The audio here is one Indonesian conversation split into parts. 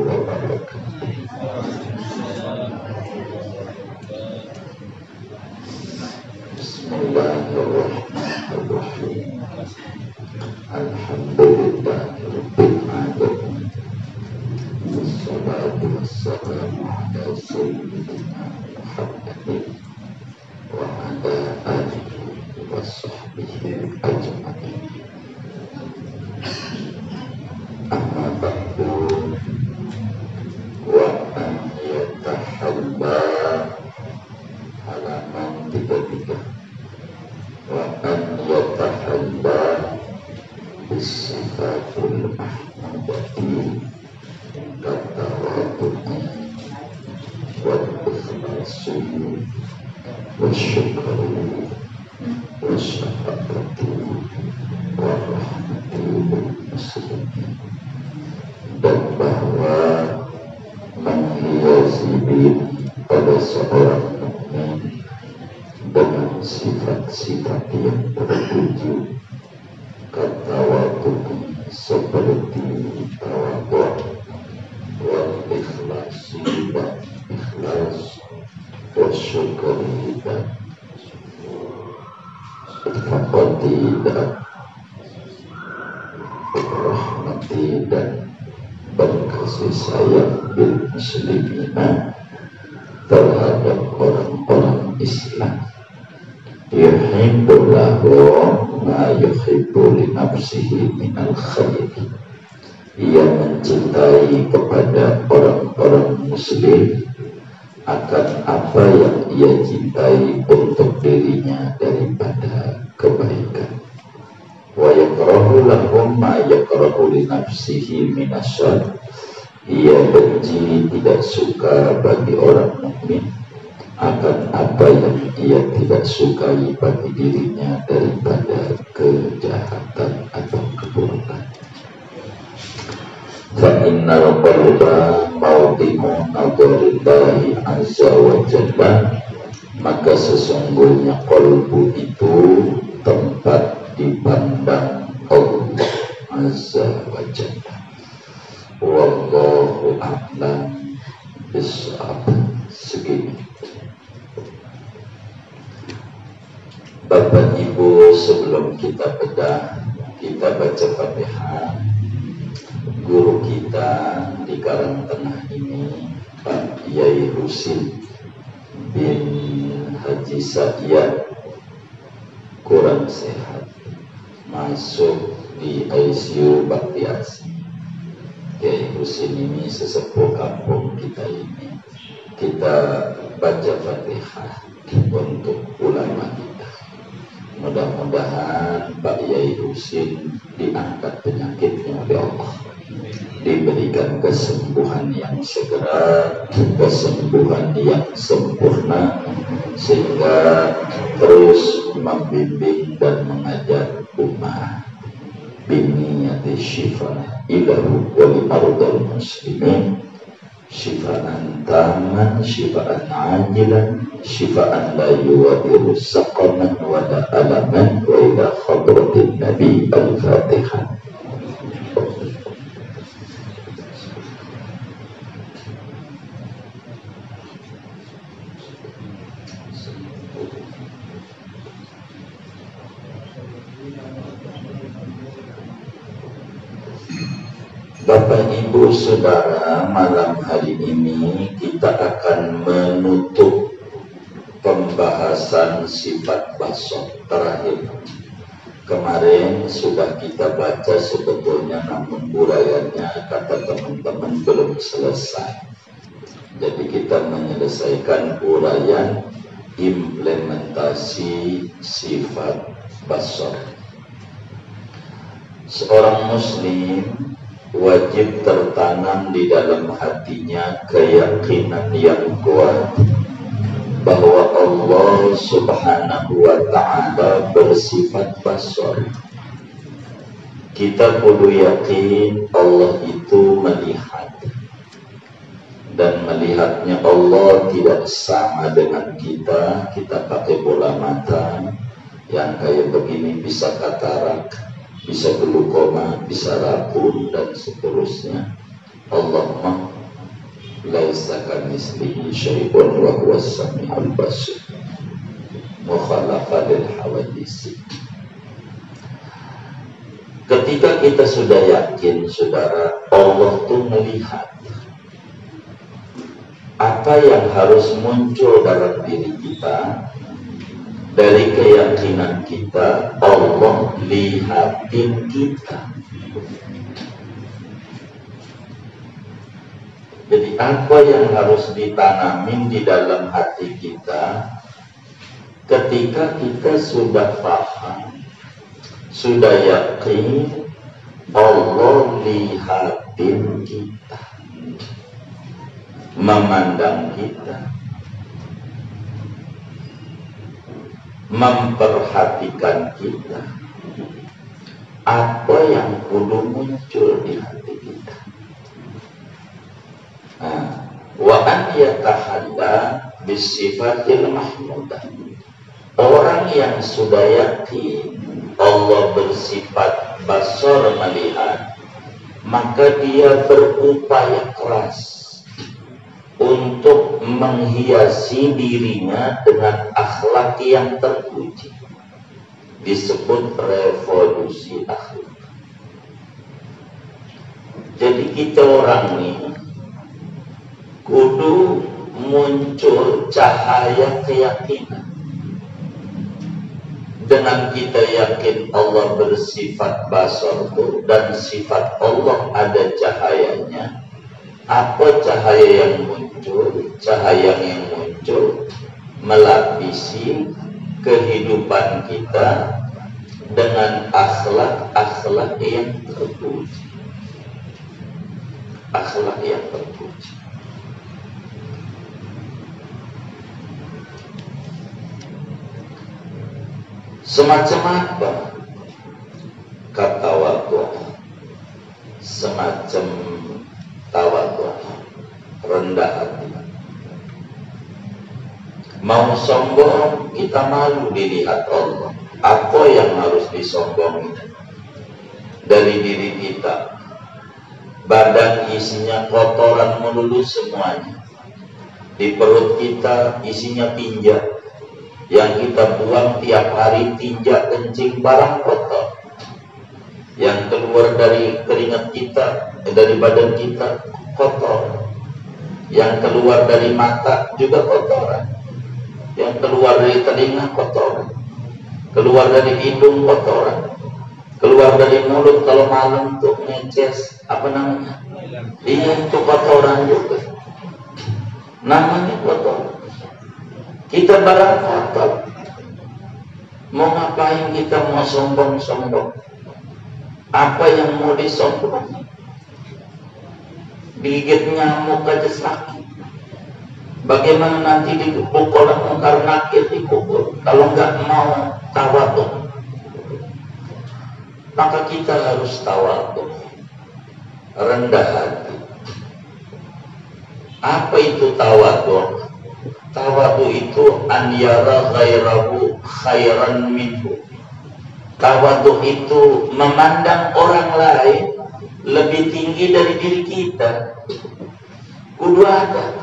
wabarakatuh. Bismillahirrahmanirrahim. Alhamdulillahirabbil alamin. Wassalatu wassalamu ala sayyidina Muhammadin wa ala alihi wa sahbihi ajma'in. Amma ba'du, wa an yatahalla halaman 33. Wa an yatahalla bisifatul mahmudati katawadu'i wal ikhlasi wa syukri wa syafaqati wa rahmati lil muslimin, dan bahwa menghiasi diri pada seorang mukmin dengan sifat-sifat yang terpuji, katawadu'i seperti tawadhu, wal ikhlasi dan ikhlas, wa syukri dan syafaqati dan rahmati dan berkasih sayang bil muslimina terhadap orang-orang Islam. Yuhibbu lahu ma yuhibbu li nafsihi minal khair. Ia mencintai kepada orang-orang muslim akan apa yang ia cintai untuk dirinya daripada kebaikan. Wa yakrahu lahum ma yakrahu li nafsihi minasyarr. Ia benci, tidak suka bagi orang mukmin akan apa yang ia tidak sukai bagi dirinya daripada kejahatan atau keburukan. Fa innal qalba mawdi'u nadharillahi azza wa jalla, maka sesungguhnya qalbu itu tempat dipandang Allah azza wa jalla. Wallahu a'lam bishawab. Segini. Bapak Ibu, sebelum kita bedah, kita baca Fatihah. Guru kita di Karangtengah ini, Pak Yai Husin bin Haji Sayyad, kurang sehat, masuk di ICU Bakti Asi. Yai Husin ini sesepuh kampung kita ini. Kita baca Fatihah untuk ulama kita. Mudah-mudahan Pak Yai Husin diangkat penyakitnya oleh Allah, diberikan kesembuhan yang segera, kesembuhan yang sempurna, sehingga terus membimbing dan mengajar umat biniyati syifa ilahu wa li ardal muslimin, syifaan taman, syifaan ajilan, syifaan la yuwadiru saqaman wa la alaman, wa ila khadratin nabi. Al-Fatihah. Bapak Ibu Saudara, malam hari ini kita akan menutup pembahasan sifat basar terakhir. Kemarin sudah kita baca sebetulnya, namun uraiannya kata teman-teman belum selesai. Jadi kita menyelesaikan uraian implementasi sifat basar. Seorang muslim wajib tertanam di dalam hatinya keyakinan yang kuat bahwa Allah Subhanahu wa ta'ala bersifat basar. Kita kudu yakin Allah itu melihat, dan melihatnya Allah tidak sama dengan kita. Kita pakai bola mata yang kayak begini, bisa katarak, bisa glukoma, bisa rapuh, dan seterusnya. Allah laisa kamitslihi syai'un wa huwas samiul basir. Mukhalafah lil hawadits. Ketika kita sudah yakin, saudara, Allah tuh melihat apa yang harus muncul dalam diri kita, dari keyakinan kita, Allah lihatin kita. Jadi apa yang harus ditanamin di dalam hati kita, ketika kita sudah paham, sudah yakin, Allah lihatin kita, memandang kita, memperhatikan kita, apa yang kudu muncul di hati kita. Wa an yatahalla bisifatil mahmudah. Orang yang sudah yakin Allah bersifat basar, melihat, maka dia berupaya keras untuk menghiasi dirinya dengan akhlak yang terpuji. Disebut revolusi akhlak. Jadi kita orang ini kudu muncul cahaya keyakinan. Dengan kita yakin Allah bersifat basar dan sifat Allah ada cahayanya, apa cahaya yang muncul? Cahaya yang muncul melapisi kehidupan kita dengan akhlak yang terpuji. Akhlak yang terpuji. Semacam apa? Kata waktu, semacam tawadhu, rendah hati. Mau sombong, kita malu dilihat Allah. Apa yang harus disombongin? Dari diri kita. Badan isinya kotoran melulu semuanya. Di perut kita isinya tinja. Yang kita buang tiap hari tinja, kencing, barang kotor. Yang keluar dari keringat kita, dari badan kita, kotor. Yang keluar dari mata juga kotoran. Yang keluar dari telinga kotoran. Keluar dari hidung kotoran. Keluar dari mulut kalau malam tuh ngeces, apa namanya? Iya, itu kotoran juga. Namanya kotor. Kita barang kotor. Mau ngapain kita mau sombong-sombong? Apa yang mau disombong? Digigit nyamuk aja sakit. Bagaimana nanti dipukul mungkar nakir dipukul? Kalau nggak mau tawadhu, maka kita harus tawadhu, rendah hati. Apa itu tawadhu? Tawadhu itu an yara ghairahu khairan minhu. Tawadhu itu memandang orang lain lebih tinggi dari diri kita. Kudu ada.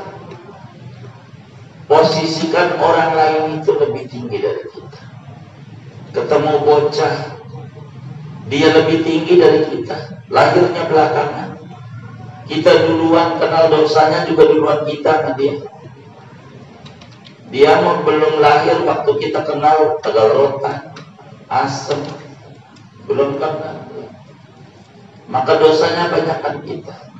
Posisikan orang lain itu lebih tinggi dari kita. Ketemu bocah, dia lebih tinggi dari kita. Lahirnya belakangan. Kita duluan kenal dosanya juga duluan kita kan dia. Dia belum lahir waktu kita kenal tegal rotan, asem, belum kenal. Maka dosanya banyakkan kita.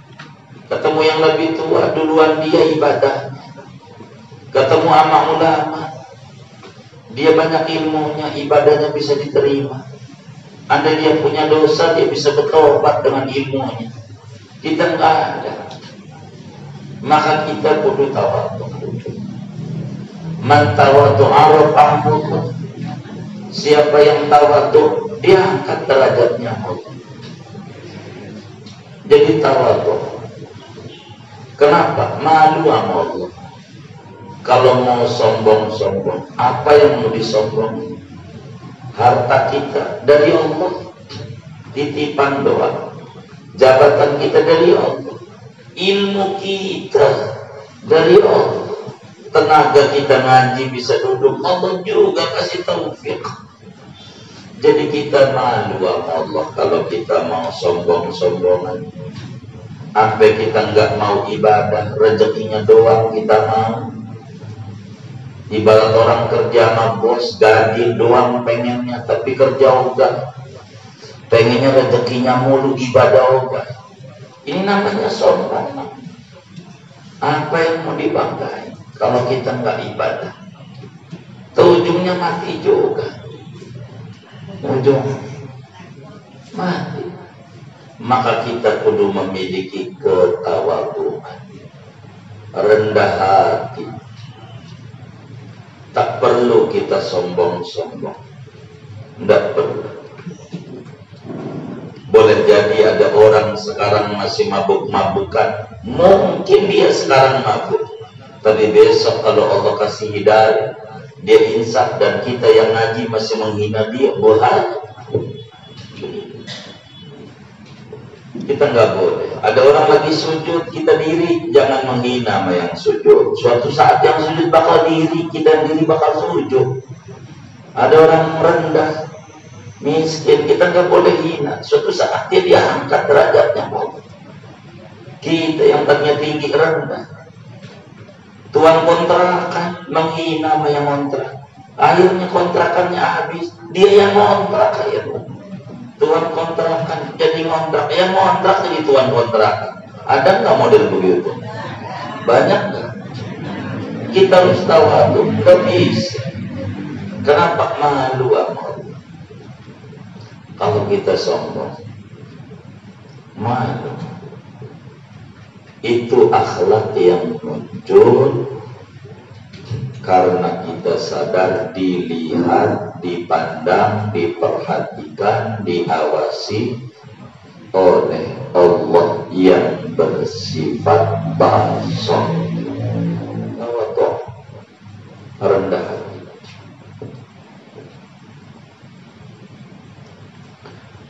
Ketemu yang lebih tua, duluan dia ibadahnya. Ketemu sama ulama, dia banyak ilmunya, ibadahnya bisa diterima. Andai dia punya dosa, dia bisa bertobat dengan ilmunya. Kita enggak ada. Maka kita kudu tawadhu. Man tawadhu arafahu. Siapa yang tawadhu, dia angkat derajatnya Allah. Jadi tawadhu. Kenapa? Malu sama Allah. Kalau mau sombong-sombong, apa yang mau disombong? Harta kita dari Allah, titipan doa. Jabatan kita dari Allah, ilmu kita dari Allah. Tenaga kita ngaji bisa duduk, Allah juga kasih taufik. Jadi kita malu sama Allah kalau kita mau sombong-sombongan. Sampai kita nggak mau ibadah, rezekinya doang kita mau. Ibarat orang kerja sama bos, gaji doang pengennya, tapi kerja ogah. Pengennya rezekinya mulu, ibadah ogah. Ini namanya sombong. Apa yang mau dibanggain kalau kita nggak ibadah? Ujungnya mati juga. Ujung mati. Maka kita kudu memiliki ketawaduan, rendah hati. Tak perlu kita sombong-sombong. Tidak perlu. Boleh jadi ada orang sekarang masih mabuk-mabukan. Mungkin dia sekarang mabuk, tapi besok kalau Allah kasih hidayah, dia insaf dan kita yang ngaji masih menghina dia, bahaya. Kita nggak boleh. Ada orang lagi sujud, kita diri, jangan menghina sama yang sujud. Suatu saat yang sujud bakal diri, kita diri bakal sujud. Ada orang rendah, miskin, kita nggak boleh hina. Suatu saat dia diangkat derajatnya. Kita yang tadinya tinggi rendah. Tuan kontrakan menghina sama yang kontrak. Akhirnya kontrakannya habis, dia yang ngontrak akhirnya. Tuan kontrakan jadi ngontrak, yang ngontrak jadi tuan kontrakan. Ada nggak model begitu? Banyak nggak? Kita harus tahu itu nggak bisa. Kenapa malu sama Allah? Kalau kita sombong, malu. Itu akhlak yang muncul karena kita sadar, dilihat, dipandang, diperhatikan, diawasi oleh Allah yang bersifat basar. Rendah hati.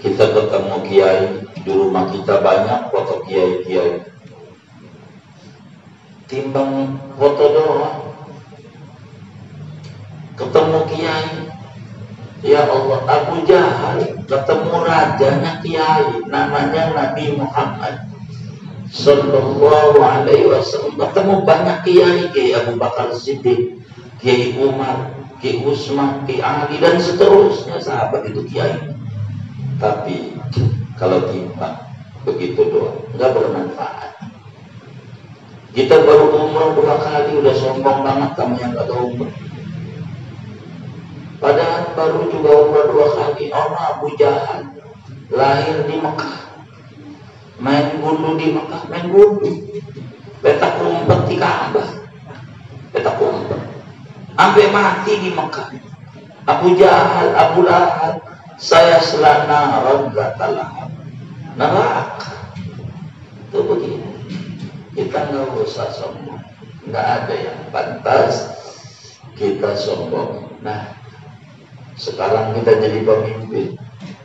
Kita ketemu kiai, di rumah kita banyak foto kiai-kiai. Timbang foto doang. Ketemu kiai, ya Allah, Abu Jahal ketemu rajanya kiai, namanya Nabi Muhammad Sallallahu Alaihi Wasallam. Ketemu banyak kiai, Kiai Abu Bakar Siddiq, Kiai Umar, Kiai Utsman, Kiai Ali dan seterusnya, sahabat itu kiai. Tapi kalau timbang begitu doang, nggak bermanfaat. Kita baru umrah 2 kali udah sombong banget kamu yang nggak tahu umrah. Padahal baru juga umrah 2 kali. Orang Abu Jahal lahir di Mekah, main gundu di Mekah, main gundu, petak umpet di Ka'bah, petak umpet, sampai mati di Mekah. Abu Jahal, Abu Lahab, saya selana roda lahab, neraka. Itu begini. Kita nggak usah sombong, nggak ada yang pantas kita sombong. Nah, sekarang kita jadi pemimpin,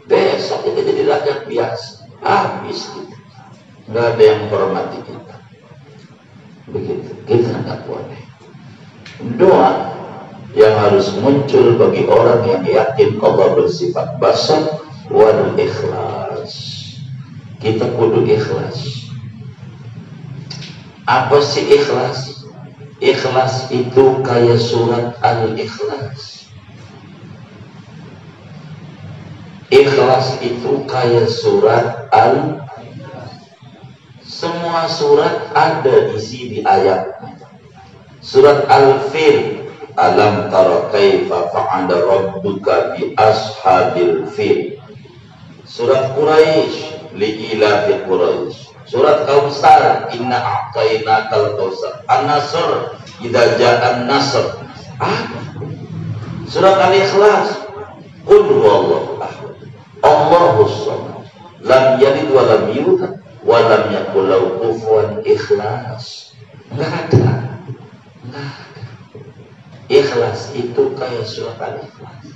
besok kita jadi rakyat biasa, habis kita, nggak ada yang menghormati kita. Begitu, kita nggak boleh. Doa yang harus muncul bagi orang yang yakin Allah bersifat basar wal ikhlas. Kita kudu ikhlas. Apa sih ikhlas? Ikhlas itu kayak surat Al-Ikhlas. Ikhlas itu kayak surat semua surat ada isi di ayatnya. Surat Al-Fil, alam tara kaifa fa'ala rabbuka bi ashabil fil. Surat Quraisy, li ilafi Quraisy. Surat Kautsar, inna a'tainakal kautsar. An-Nasr, idza ja'an nasr. Surat Al-Ikhlas, qul huwallahu ahad, Allahus samad, lam yalid wa lam yulad wa lam yakul lahu kufuwan. Ikhlas. Enggak ada. Ikhlas itu kayak surat Al-Ikhlas.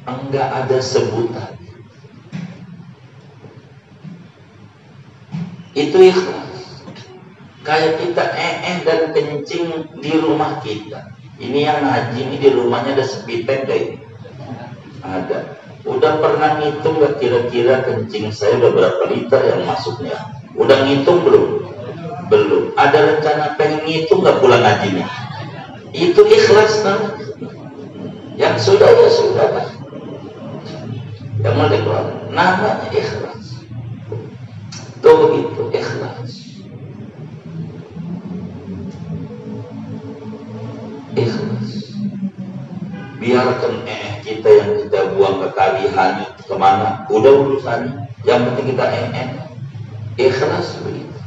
Enggak ada sebutan. Itu ikhlas. Kayak kita dan kencing di rumah kita. Ini yang ngaji ini di rumahnya ada sepitek deh. Ada. Udah pernah ngitung gak kira-kira kencing saya udah berapa liter yang masuknya? Udah ngitung belum? Belum. Ada rencana pengen ngitung gak pulang ngajinya? Itu ikhlas namanya. Yang sudah ya sudah. Yang mau dikeluarkan namanya ikhlas. Tuh begitu ikhlas. Ikhlas. Biarkan kita yang kita buang ke kali hanyut kemana, udah urusannya. Yang penting kita ikhlas begitu.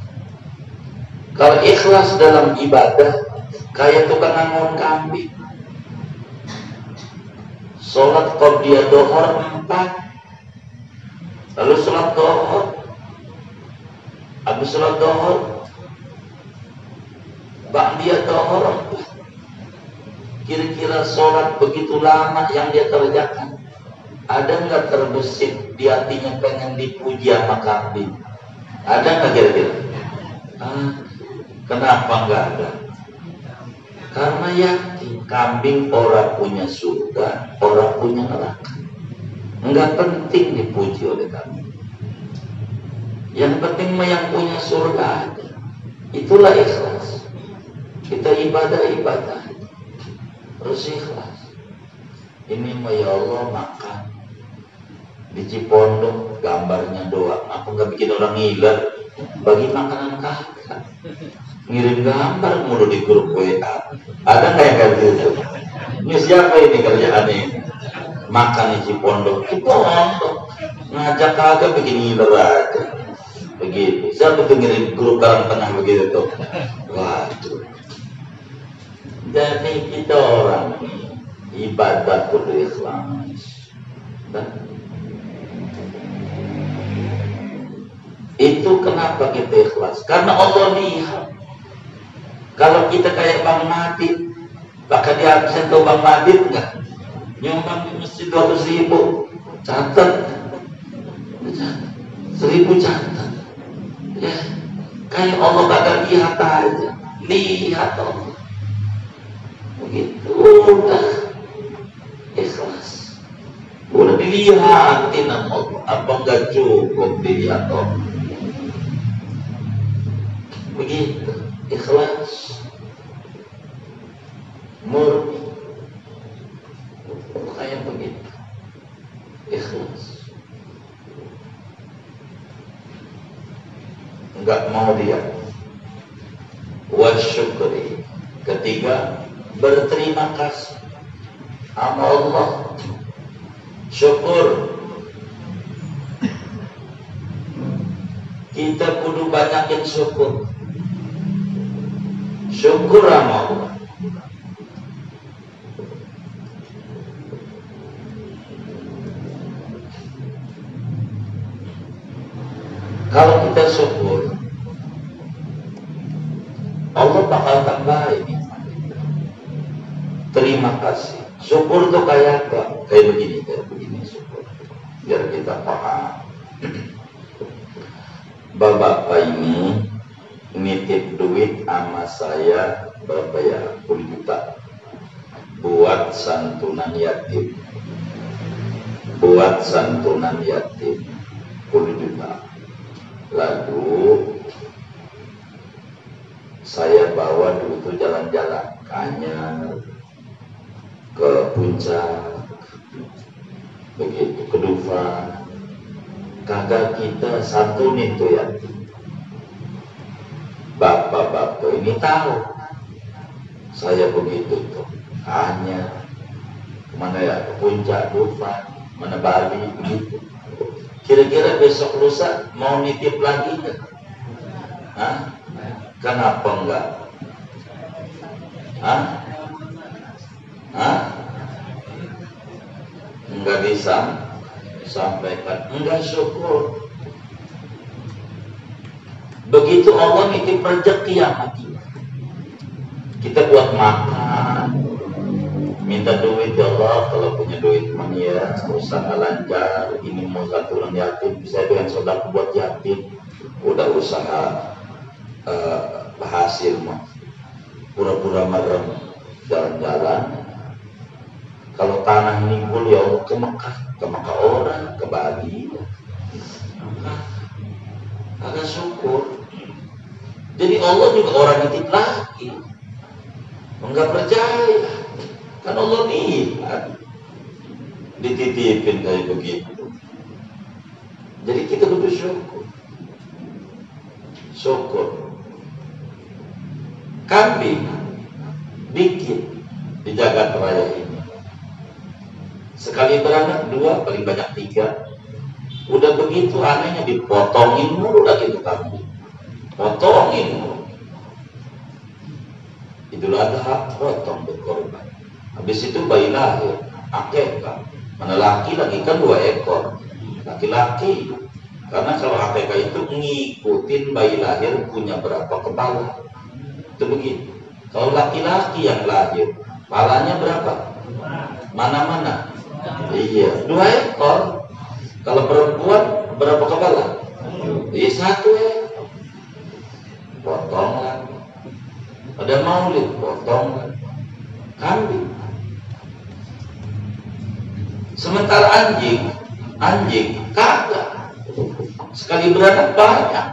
Kalau ikhlas dalam ibadah, kayak tukang ngangon kambing. Sholat qobliyah dohor 4, lalu sholat dohor, habis sholat dohor, ba'diyah dohor 4. Kira-kira sholat begitu lama yang dia kerjakan, ada nggak terbesit di hatinya pengen dipuji sama kambing? Ada nggak kira-kira? Kenapa nggak ada? Karena yakin kambing orang punya surga, orang punya neraka. Nggak penting dipuji oleh kambing. Yang penting yang punya surga aja. Itulah ikhlas. Kita ibadah harus ikhlas. Ini mah ya Allah makan di Cipondo gambarnya doang. Apa nggak bikin orang ngiler? Bagi makanan kakak. Ngirim gambar mulu di grup WA. Ada nggak yang kayak gitu? Ini siapa ini kerjaan ini? Makan di Cipondo. Ngajak kagak bikin ngiler aja. Begitu. Siapa tuh ngirim grup Karang Tengah begitu tuh? Waduh. Jadi kita orang ibadah kudu ikhlas. Itu kenapa kita ikhlas? Karena Allah lihat. Kalau kita kayak Bang Madid, bakal dihabisin tuh Bang Madid enggak? Nyumbang di masjid 200.000, catat 1.000 catat. Ya, kayak Allah bakal lihat aja, lihat Allah. Begitu udah ikhlas, udah dilihatin sama Allah. Apa enggak cukup dilihat Allah? Begitu ikhlas, murni, kayak begitu ikhlas. Enggak mau dia. Wasyukri. Ketiga, berterima kasih sama Allah. Syukur. Kita kudu banyakin syukur. Syukur sama Allah. Kalau kita syukur, Allah bakal tambahin. Terima kasih. Syukur tuh kayak apa? Kayak begini syukur. Biar kita paham. Bapak ini nitip duit sama saya berapa ya? 10 juta buat santunan yatim. Buat santunan yatim 10 juta. Lalu saya bawa dulu tuh jalan-jalan ke Anyar, ke Puncak, begitu ke Dufan. Kagak kita santunin tuh yatim. Bapak-bapak ini tahu saya begitu tuh Anyar, kemana ya, ke Puncak, Dufan, mana Bali begitu. Kira-kira besok lusa mau nitip lagi enggak? Hah? Kenapa enggak? Hah? Hah? Enggak disampaikan, enggak syukur. Begitu Allah nitip rezeki sama kita. Kita buat makan, minta duit ya Allah, kalau punya duit mania, usaha lancar, ini mau santunan yatim, bisa dengan saudara buat yatim, udah usaha hasil mah pura-pura merem jalan-jalan. Kalau tanah nimbul ya Allah ke Mekah orang, ke Bali, agak syukur. Jadi Allah juga orang nitip lagi, enggak percaya kan Allah lihat dititipin kayak begitu. Jadi kita kudu syukur. Kambing dikit di jagat raya ini, sekali beranak 2, paling banyak 3. Udah begitu anehnya dipotongin mulu lagi tuh kambing, potongin mulu. Idul Adha potong berkorban. Habis itu bayi lahir, akekah. Mana laki lagi kan 2 ekor, laki-laki. Karena kalau akekah itu ngikutin bayi lahir punya berapa kepala. Itu begitu. Kalau laki-laki yang lahir, kepalanya berapa? Mana-mana? Iya, 2 ekor. Kalau perempuan berapa kepala? Iya, 1 ekor. Potong lagi. Ada maulid, potong lagi. Kambing. Sementara anjing kagak. Sekali beranak banyak.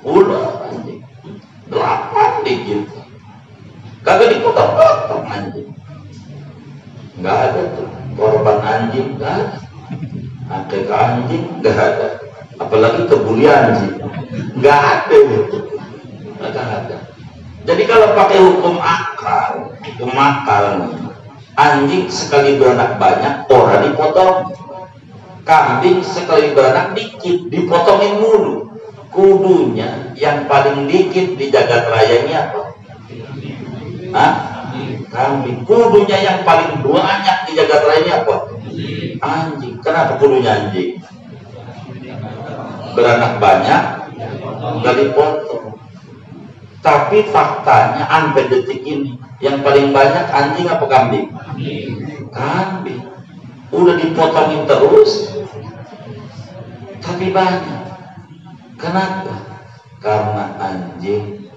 Ular anjing 8 dikit. Kagak dipotong-potong anjing. Nggak ada tuh korban anjing, nggak ada. Akekah anjing nggak ada. Apalagi kebuli anjing, nggak ada. Nggak ada. Jadi kalau pakai hukum akal anjing sekali beranak banyak orang dipotong. Kambing sekali beranak dikit dipotongin mulu. Kudunya yang paling dikit di jagat raya ini apa? Kambing. Kudunya yang paling banyak di jagat raya ini apa? Anjing. Kenapa kudunya anjing? Beranak banyak nggak dipotong. Tapi faktanya sampai detik ini yang paling banyak anjing apa kambing? Kambing. Udah dipotongin terus, tapi banyak. Kenapa? Karena anjing,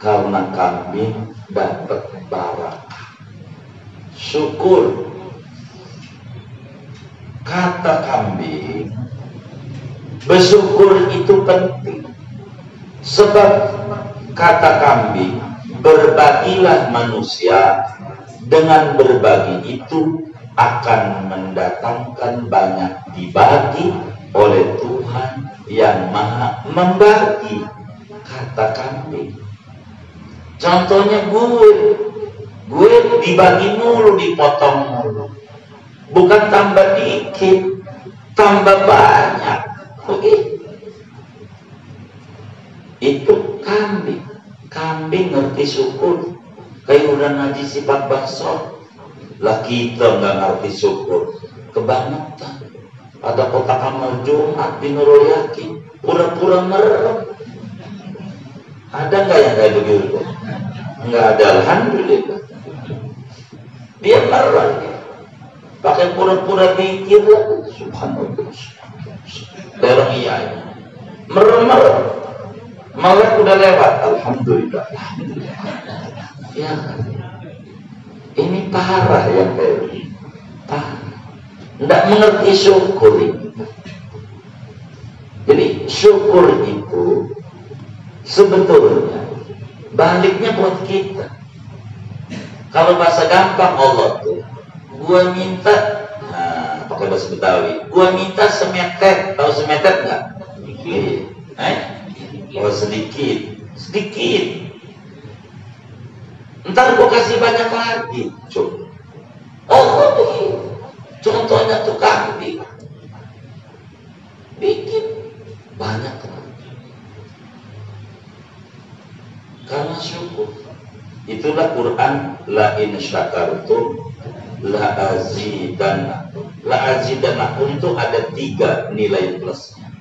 karena kambing dapat barakah. Syukur. Kata kambing, bersyukur itu penting. Sebab kata kambing, berbagilah manusia, dengan berbagi itu akan mendatangkan banyak dibagi oleh Tuhan yang Maha membagi. Kata kambing. Contohnya gue dibagi mulu, dipotong mulu. Bukan tambah dikit, tambah banyak. Begitu. Itu kambing. Kambing ngerti syukur. Kayak udah ngaji sifat bakso. Lah kita nggak ngerti syukur. Kebangetan. Ada kotak amal Jumat di Nurul Yakin, pura-pura merem. Ada nggak yang kayak begitu? Nggak ada, alhamdulillah. Dia merem. Pakai pura-pura pikir lah. Subhanallah. Terang iya. Merem-merem. Malah udah lewat, alhamdulillah. Ya, ini parah yang kayak ini. Parah. Tidak mengerti syukur ini. Jadi syukur itu sebetulnya baliknya buat kita. Kalau bahasa gampang Allah tuh, gua minta, pakai bahasa Betawi, gua minta semeter. Tahu semeter nggak? Oh sedikit. Ntar gua kasih banyak lagi. Coba. Oh begitu. Contohnya tuh kambing. Bikin banyak lagi. Karena syukur. Itulah Quran, la in syakartum la azidanakum. La azidanakum itu ada 3 nilai plusnya.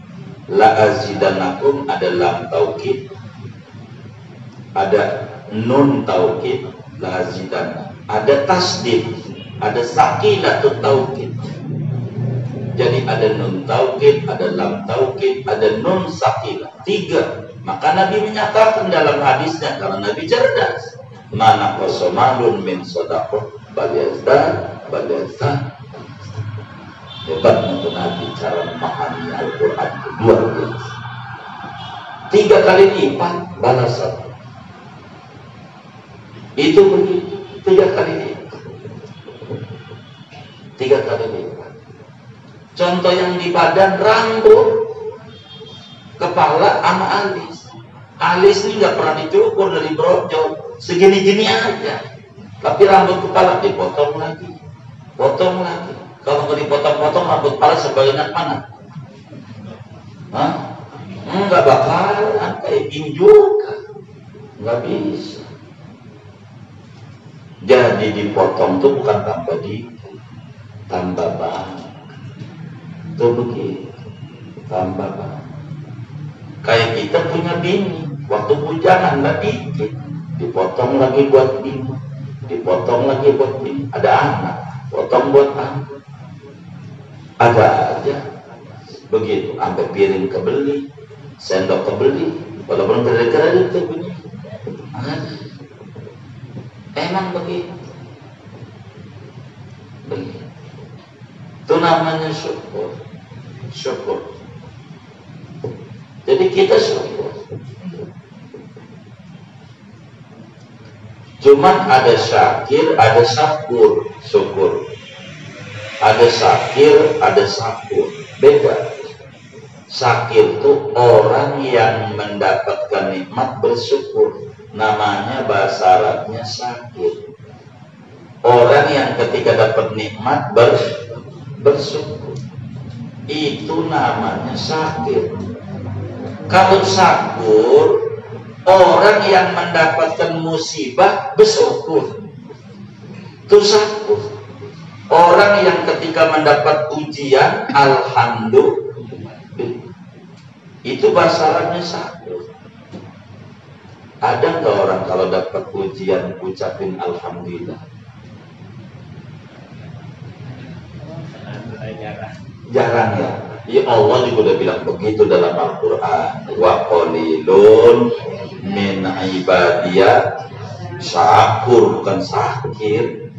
La azidanakum ada lam taukid, ada nun taukid, la azidan, ada tasdid, ada sakinatut taukid. Jadi ada nun taukid, ada lam taukid, ada nun sakinah. 3 Maka Nabi menyatakan dalam hadisnya, karena Nabi cerdas, mana kosomalun min sodakoh baliazdan. Hebat untuk Nabi cara memahami Al-Quran luar biasa. 3 kali lipat balasan. Itu begitu, 3 kali lipat. 3 kali lipat. Contoh yang di badan, rambut, kepala sama alis. Alis ini nggak pernah dicukur dari brojol, segini-gini aja. Tapi rambut kepala dipotong lagi, potong lagi. Kalau nggak dipotong-potong rambut kepala sebagian mana? Hah? Nggak bakalan kayak gini juga, nggak bisa. Jadi dipotong tuh bukan tambah dikit, tambah banyak. Tuh begitu, tambah banyak. Kayak kita punya bini, waktu bujangan nggak dikit, dipotong lagi buat bini, dipotong lagi buat bini. Ada anak, potong buat anak. Ada aja begitu, sampai piring kebeli, sendok kebeli, walaupun kredit itu punya. Emang begitu. Begitu. Itu namanya syukur. Syukur. Jadi kita syukur. Cuman ada syakir, ada syakur, syukur. Ada syakir, ada syakur. Beda. Syakir itu orang yang mendapatkan nikmat bersyukur. Namanya bahasa Arabnya syakir. Orang yang ketika dapat nikmat bersyukur. Itu namanya syakir. Kalau syakur, orang yang mendapatkan musibah bersyukur. Itu syakur. Orang yang ketika mendapat ujian, alhamdulillah. Itu bahasa Arabnya syakur. Ada nggak orang kalau dapat ujian ucapin alhamdulillah? Jarang ya. Ya Allah juga udah bilang begitu dalam Al-Quran. Wa qalilun min ibadiyah syakur, bukan syakir.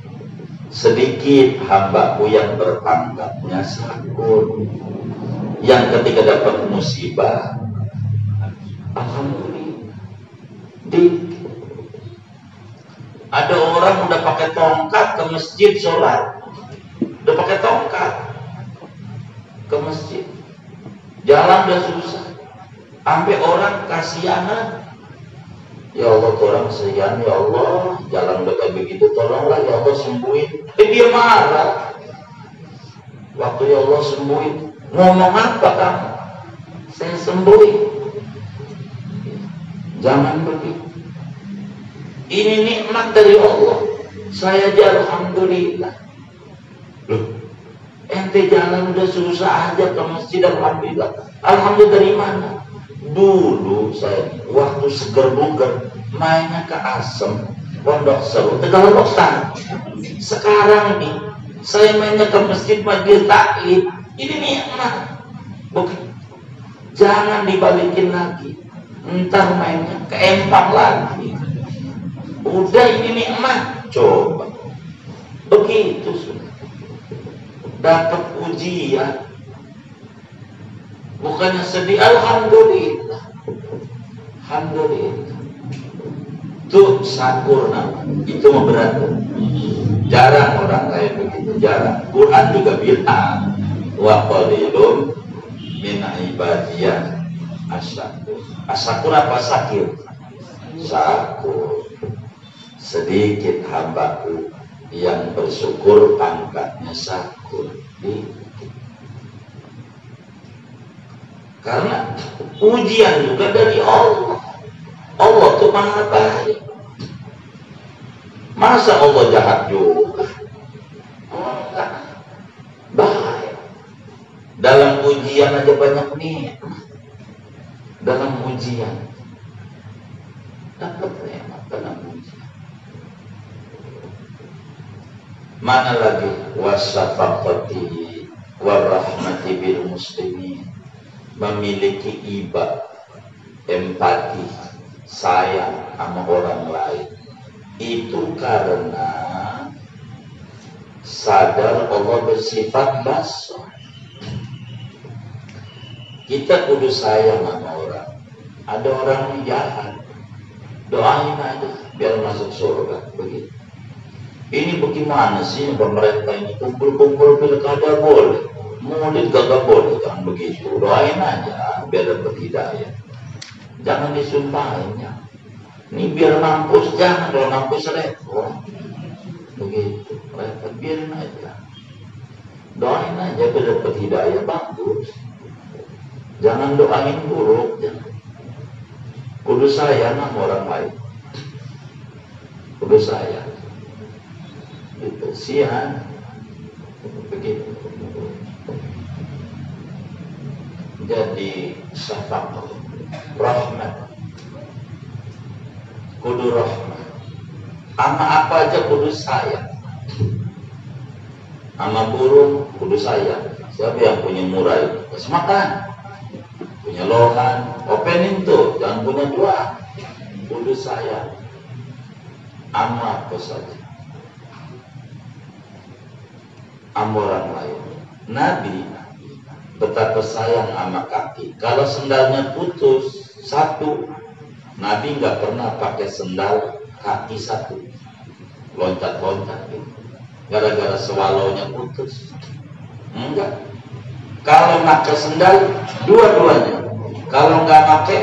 Sedikit hambaku yang berpangkatnya syakur, yang ketika dapat musibah alhamdulillah. Ada orang udah pakai tongkat ke masjid sholat, udah pakai tongkat ke masjid, jalan udah susah, sampai orang kasihanan. Ya Allah, orang kasihan, ya Allah, jalan udah kayak begitu, tolonglah ya Allah sembuhin. Dia marah. Waktu ya Allah sembuhin, ngomong apa kamu? Saya sembuhin. Jangan begitu. Ini nikmat dari Allah. Saya aja alhamdulillah. Loh, ente jalan udah susah aja ke masjid, alhamdulillah. Alhamdulillah dari mana? Dulu saya waktu seger buger mainnya ke Asem, Pondok Seru, Tegal Rotan. Sekarang nih saya mainnya ke masjid Majlis Taklid. Ini nikmat. Bukan. Jangan dibalikin lagi. Entar mainnya ke Empang lagi. Udah ini nikmat. Coba. Begitu sudah. Dapat ujian. Bukannya sedih, alhamdulillah. Alhamdulillah. Itu syakur namanya. Itu berat. Jarang orang kayak begitu, jarang. Quran juga bilang wa qalilun min ibadiyah asyakur. Asyakur apa syakir? Syakur. Sedikit hambaku yang bersyukur, pangkatnya syakur. Karena ujian juga dari Allah. Allah itu maha baik. Masa Allah jahat juga? Enggak. Baik. Dalam ujian aja banyak nikmat. Dalam ujian dapat nikmat dalam ujian. Mana lagi wasafaqati warahmati bil muslimin, memiliki iba, empati, sayang sama orang lain, itu karena sadar Allah bersifat basar. Kita kudu sayang sama orang. Ada orang yang jahat, doain aja biar masuk surga. Begitu. Ini bagaimana sih pemerintah ini kumpul-kumpul pilkada boleh, maulid gak boleh, jangan begitu. Doain aja biar dapat hidayah. Jangan disumpahin ya. Ini biar mampus, jangan kalau mampus repot. Begitu, repot, biarin aja. Doain aja biar dapat hidayah, bagus. Jangan doain buruk, jangan. Kudu sayang sama orang lain. Kudu sayang. Gitu, siang. Begitu. Jadi syafaqah, rahmat. Kudu rahmat. Ama apa aja kudu sayang. Ama burung kudu sayang. Siapa yang punya murai? Kasih makan. Punya lohan, opening tuh, jangan punya dua. Kudu sayang. Ama apa saja. Ama orang lain. Nabi betapa sayang sama kaki. Kalau sendalnya putus satu, Nabi nggak pernah pakai sendal kaki satu, loncat-loncat gitu. Gara-gara swallow-nya putus. Enggak. Kalau pakai sendal dua-duanya. Kalau nggak pakai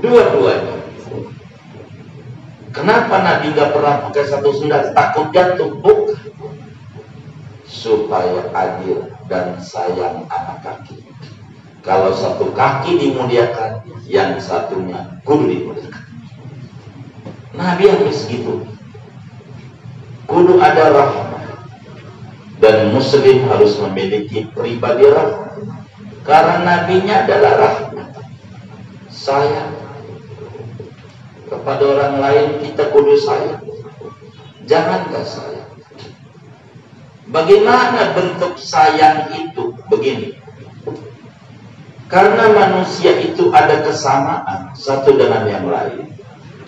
dua-duanya. Kenapa Nabi nggak pernah pakai satu sendal? Takut jatuh, bukan. Supaya adil dan sayang anak kaki. Kalau satu kaki dimuliakan, yang satunya kudu dimuliakan. Nabi harus gitu. Kudu ada rahmat. Dan muslim harus memiliki pribadi rahmat. Karena nabinya adalah rahmat. Sayang. Kepada orang lain kita kudu sayang. Jangan gak sayang. Bagaimana bentuk sayang itu? Begini. Karena manusia itu ada kesamaan satu dengan yang lain.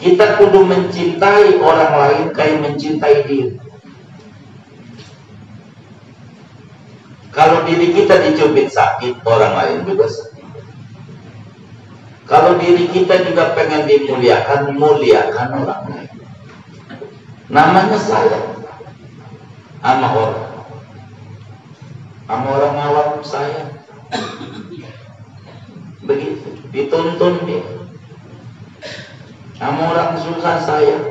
Kita kudu mencintai orang lain kayak mencintai diri. Kalau diri kita dicubit sakit, orang lain juga sakit. Kalau diri kita juga pengen dimuliakan, muliakan orang lain. Namanya sayang sama orang. Sama orang awam sayang. Begitu, dituntun dia. Sama orang susah sayang.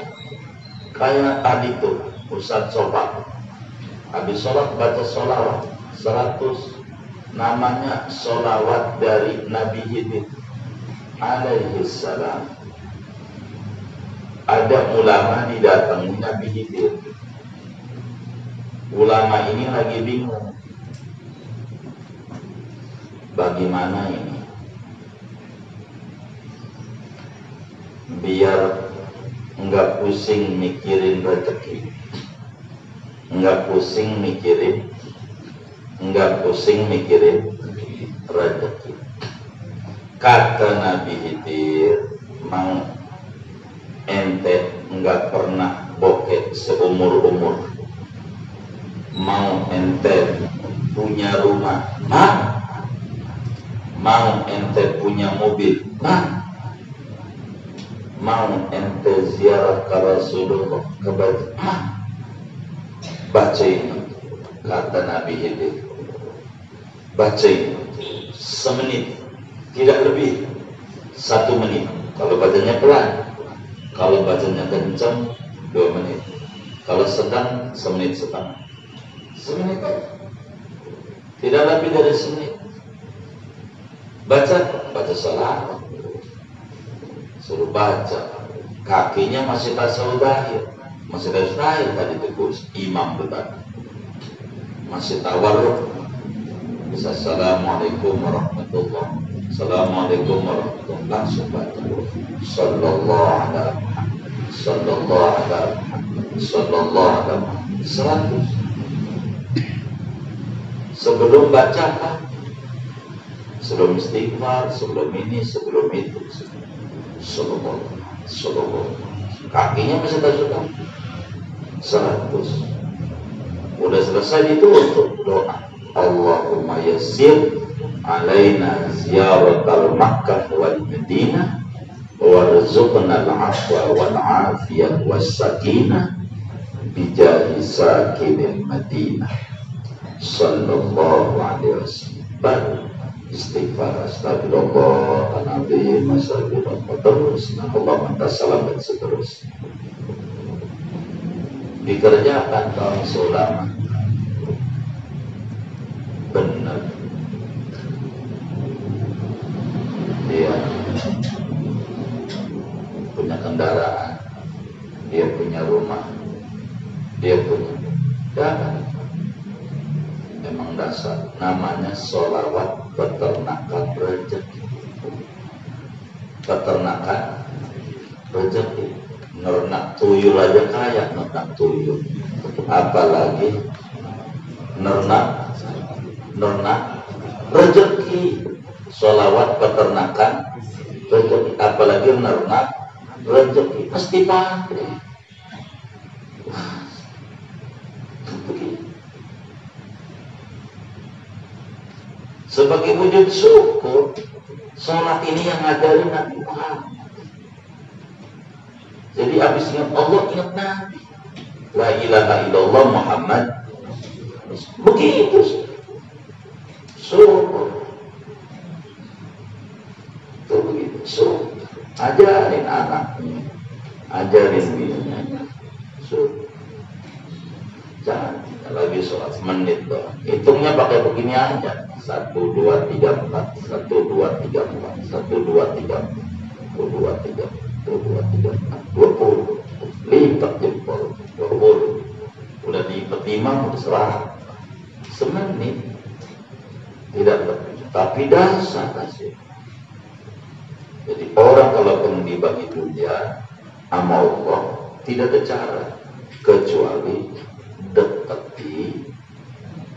Kayak tadi tuh Ustadz Sobat. Habis sholat baca sholawat 100. Namanya sholawat dari Nabi Khidir alaihi salam. Ada ulama didatangi Nabi Khidir. Ulama ini lagi bingung. Bagaimana ini? Biar enggak pusing mikirin rezeki, enggak pusing mikirin rezeki. Kata Nabi Khidir, mau ente enggak pernah bokeh seumur-umur, mau ente punya rumah, mau ente punya mobil, mau ente ziarah ke Rasulullah ke Baitul, baca ini, kata Nabi Khidir. Baca ini semenit, tidak lebih 1 menit. Kalau bacanya pelan, kalau bacanya kencang 2 menit, kalau sedang 1 menit setengah. 1 menit tidak lebih dari 1 menit. Baca salat, suruh baca. Kakinya masih tasawuf akhir, masih tasawuf akhir tadi tegus imam betul, masih tawarruk. Bisa assalamualaikum warahmatullahi, assalamualaikum warahmatullahi, langsung baca sallallahu alaihi wasallam, sallallahu alaihi wasallam, sallallahu alaihi wasallam. 100. Sebelum baca apa? Sebelum istighfar, sebelum ini, sebelum itu. Sallallahu. Kakinya masih sudah 100. Udah selesai itu untuk doa. Allahumma yassir alaina ziyaratal Makkah wal Madinah warzuqna al-afwa wal afiyah was sakinah bijahi sakinil Madinah sallallahu alaihi wasallam. Istighfar, astagfirullah, anabi masallallahu terus, Allah minta salam dan seterusnya. Dikerjakan kaum ulama benar. Dia punya kendaraan, dia punya rumah, dia punya dan memang dasar namanya sholawat peternakan rezeki. Peternakan rezeki. Nernak tuyul aja kaya nernak tuyul, apalagi nernak rezeki. Sholawat peternakan rezeki, apalagi nernak rezeki, pasti pakai. Sebagai wujud syukur, sholat ini yang ngajarin Nabi Muhammad. Jadi habis ingat Allah, ingat Nabi. La ilaha illallah Muhammad. Begitu syukur. Itu begitu syukur. Ajarin anaknya, ajarin bininya syukur. Jangan lagi sholat menit doang. Hitungnya pakai begini aja. 1, 2, 3, 4. 1, 2, 3, 4. 1, 2, 3, 4. 1, 2, 3, 4. 1, 2, 3, 4. 20. Lipat jempol. 20. Udah lipat 5, udah serah. Semenit. Tidak lebih. Tapi dasar kasih. Jadi orang kalau pengen dibagi dunia sama Allah, tidak ada cara kecuali dekati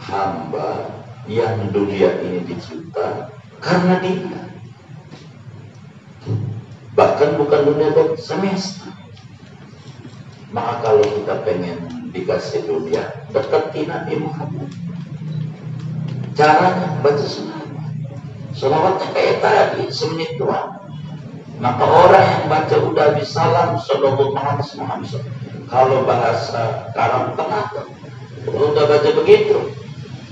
hamba yang dunia ini dicipta karena dia. Bahkan bukan dunia dan semesta. Maka kalau kita pengen dikasih dunia, dekati Nabi Muhammad. Caranya baca selawat. Selawatnya kayak tadi, semenit doang. Maka orang yang baca udah habis salam sallallahu alaihi wasallam. Kalau bahasa Arab tengah, kalau udah baca begitu,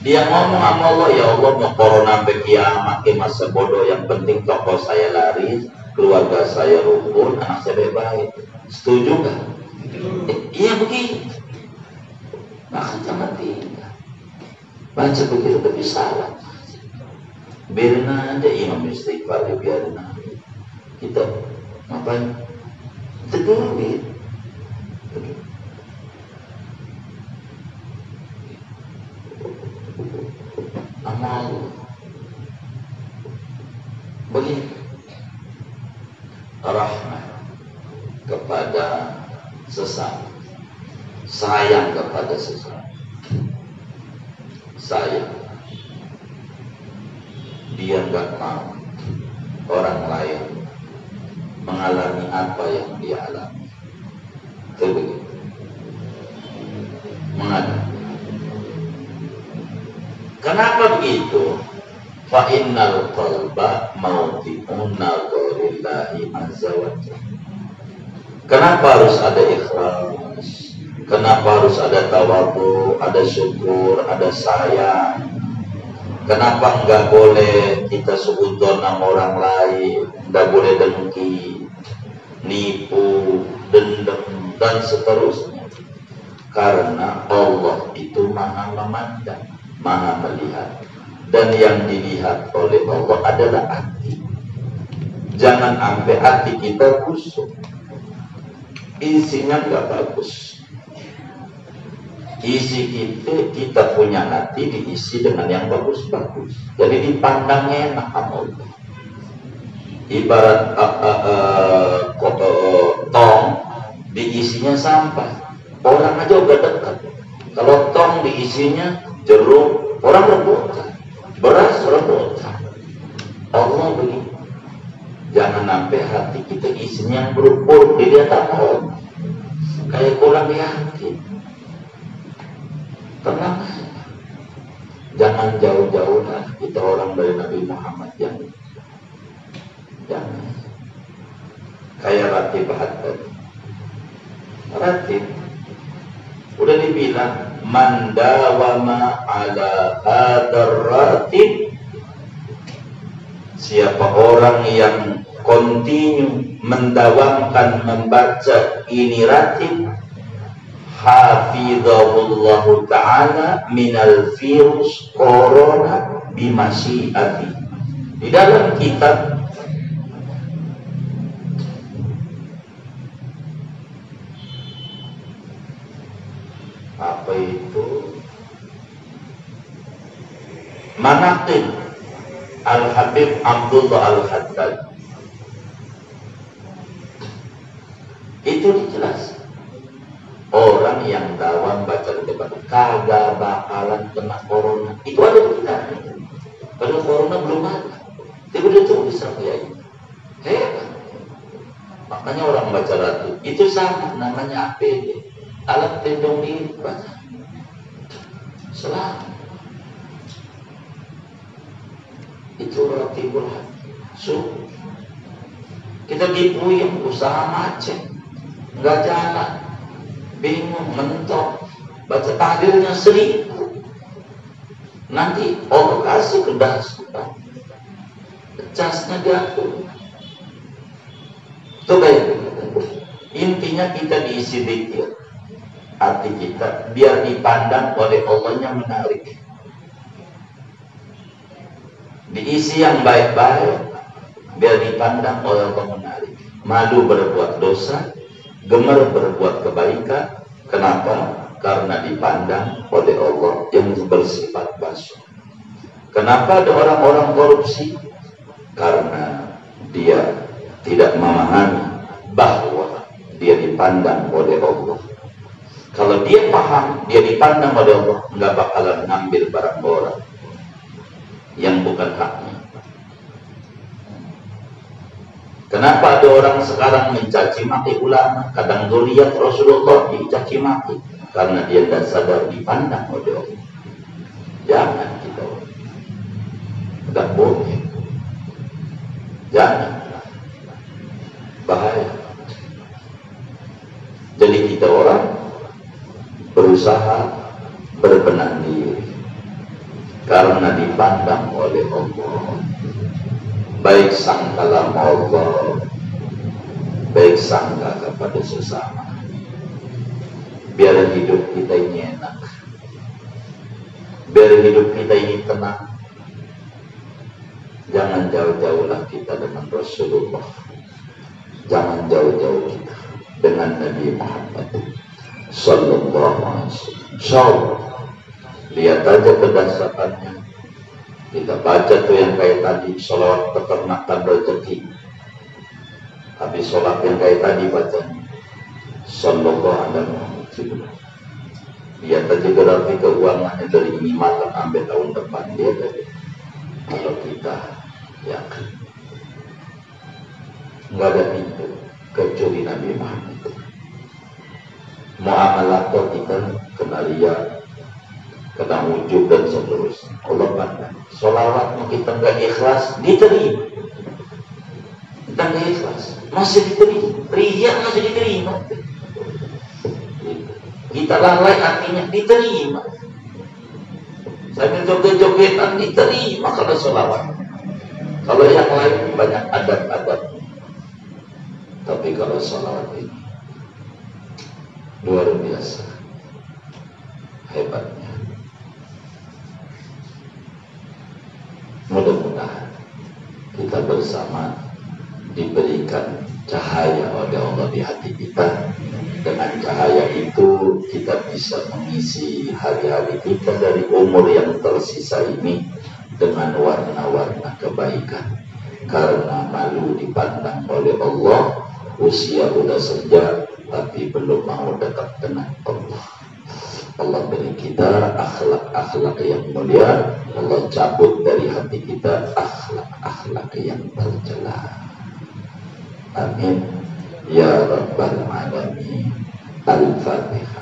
dia ngomong sama Allah, ya Allah mau corona sampai kiamat, ke masa bodoh, yang penting toko saya laris, keluarga saya rukun, anak saya baik. Setuju nggak? Iya begitu. Maka jangan tinggal. Baca begitu tapi salah. Biarin aja imam istighfar, biarin aja. Kita ngapain? Tegurin. Amal begitu. Rahmat kepada sesama, sayang kepada sesama, sayang. Dia nggak mau orang lain mengalami apa yang dia alami. Itu begitu. Mengalami. Kenapa begitu? Fa innal qalba mawdi'un nadharillahi azza wa jalla. Kenapa harus ada ikhlas? Kenapa harus ada tawadhu, ada syukur, ada sayang? Kenapa enggak boleh kita suudzon sama orang lain? Enggak boleh dengki, nipu, dendam, dan seterusnya. Karena Allah itu maha memandang, maha melihat, dan yang dilihat oleh Allah adalah hati. Jangan sampai hati kita busuk, isinya nggak bagus. Isi kita punya hati diisi dengan yang bagus-bagus, jadi dipandang enak sama Allah. Ibarat tong diisinya sampah, orang aja udah dekat. Kalau tong diisinya jeruk, orang rebutan, beras rebutan. Allah begini. Jangan sampai hati kita isi buruk-buruk dia tak mau, kayak kurang yakin. Tenang aja. Jangan jauh-jauh lah kita orang dari Nabi Muhammad yang jangan kayak Ratib Haddad. Ratib udah dibilang mandawama ala hadar ratib, siapa orang yang kontinu mendawamkan membaca ini ratib, hafizahullahu ta'ala minal virus corona bimasyiati. Di dalam kitab apa itu Manaqib Al-Habib Abdullah Al-Haddad, itu dijelas orang yang dawam baca debat kagak bakalan kena corona. Itu ada di kita. Padahal corona belum ada. Tapi udah tulis sama ya. Hebat. Makanya orang baca ratib itu sama namanya APD. Alat pelindung diri baca. Selamat. Itu ratibul hadis. Kita dipuyeng usaha macet, nggak jalan, bingung, mentok, baca tahlilnya 1000, nanti Allah kasih kedahsyatan, casnya jatuh. Itu kayak intinya kita diisi zikir, hati kita biar dipandang oleh Allahnya menarik, diisi yang baik-baik biar dipandang oleh Allah menarik. Malu berbuat dosa, gemar berbuat kebaikan. Kenapa? Karena dipandang oleh Allah yang bersifat basuh. Kenapa ada orang-orang korupsi? Karena dia tidak memahami bahwa dia dipandang oleh Allah. Kalau dia paham dia dipandang oleh Allah, nggak bakalan ngambil barang orang yang bukan haknya. Kenapa ada orang sekarang mencaci maki ulama, kadang zuriat Rasulullah dicaci maki? Karena dia tidak sadar dipandang oleh Allah. Jangan kita, tidak boleh, jangan, bahaya. Jadi kita orang berusaha berbenah diri karena dipandang oleh Allah. Baik sangkalah Allah, baik sangka kepada sesama, biar hidup kita ini enak, biar hidup kita ini tenang. Jangan jauh-jauhlah kita dengan Rasulullah, jangan jauh-jauh kita dengan Nabi Muhammad Sallallahu Alaihi Wasallam. Insyaallah, lihat aja kedahsyatannya. Kita baca tuh yang kayak tadi, sholawat peternakan rezeki. Habis sholat yang kayak tadi bacanya Sallallahu Alaihi Wasallam. Lihat aja berarti keuangannya dari ini malam sampai tahun depan. Lihat aja. Kalau kita yakin nggak ada pintu kecuali Nabi Muhammad. Muamalah kita kena lihat, kena wujud dan seterusnya. Allah pandang. Sholawatnya kita nggak ikhlas, diterima. Kita nggak ikhlas, masih diterima. Riya masih diterima. Kita lalai artinya diterima. Sambil joget-jogetan diterima kalau sholawat. Kalau yang lain banyak adat-adat. Tapi kalau sholawat ini luar biasa hebatnya. Mudah-mudahan kita bersama diberikan cahaya oleh Allah di hati kita. Dengan cahaya itu kita bisa mengisi hari-hari kita dari umur yang tersisa ini dengan warna-warna kebaikan. Karena malu dipandang oleh Allah, usia udah senja tapi belum mau dekat dengan Allah. Allah beri kita akhlak-akhlak yang mulia. Allah cabut dari hati kita akhlak-akhlak yang tercela. Amin. ya rabbal alamin. Al-Fatihah.